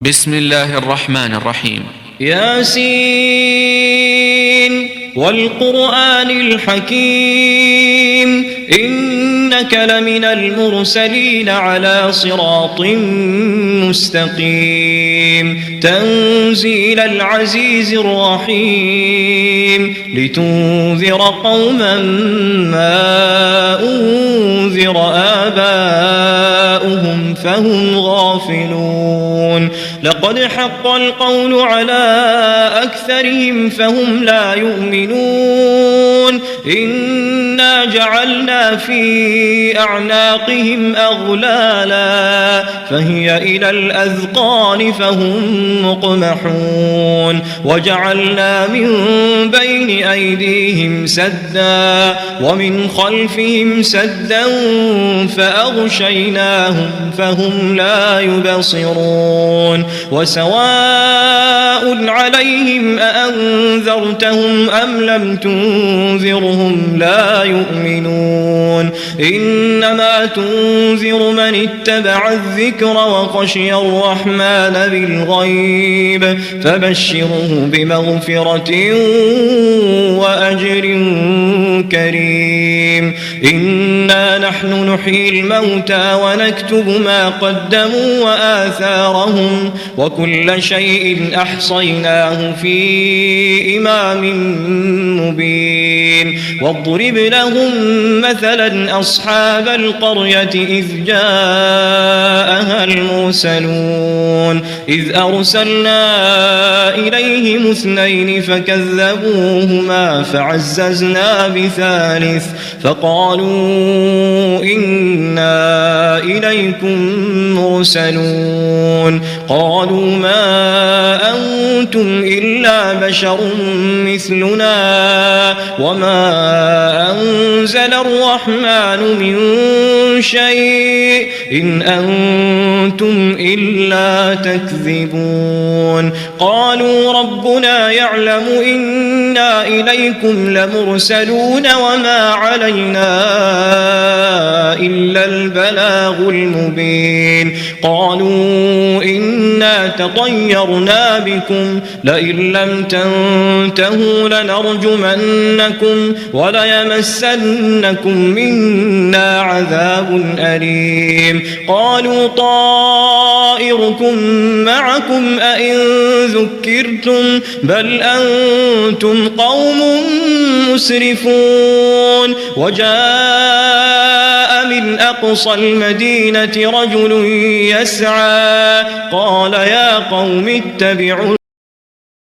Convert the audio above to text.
بسم الله الرحمن الرحيم. ياسين والقرآن الحكيم إنك لمن المرسلين على صراط مستقيم تنزيل العزيز الرحيم لتنذر قوما ما أنذر آباؤهم فهم غافلون لقد حق القول على أكثرهم فهم لا يؤمنون إنا جعلنا في أعناقهم أغلالا فهي إلى الأذقان فهم مقمحون وجعلنا من بين أيديهم سدا ومن خلفهم سدا فأغشيناهم فهم لا يبصرون وسواء عليهم أأنذرتهم أم لم تنذرهم لا يؤمنون إنما تنذر من اتبع الذكر وخشي الرحمن بالغيب فبشره بمغفرة وأجر كريم إنا نحن نحيي الموتى ونكتب ما قدموا وآثارهم وكل شيء أحصيناه في إمام مبين واضرب لهم مثلا أصحاب القرية إذ جاءها المرسلون إذ أرسلنا إليهم اثنين فكذبوهما فعززنا بثالث فقالوا إنا إليكم مرسلون قالوا ما أنتم إلا بشر مثلنا وما أنزل الرحمن من شيء إن أنتم إلا تكذبون قالوا ربنا يعلم إنا إليكم لمرسلون وما علينا إلا البلاغ المبين قالوا إنا تطيرنا بكم لئن لم تنتهوا لنرجمنكم وليمسنكم منا عذاب أليم قالوا طائركم معكم أئن ذكرتم بل أنتم قوم مسرفون وجاء من أقصى المدينة رجل يسعى قال يا قوم اتبعوا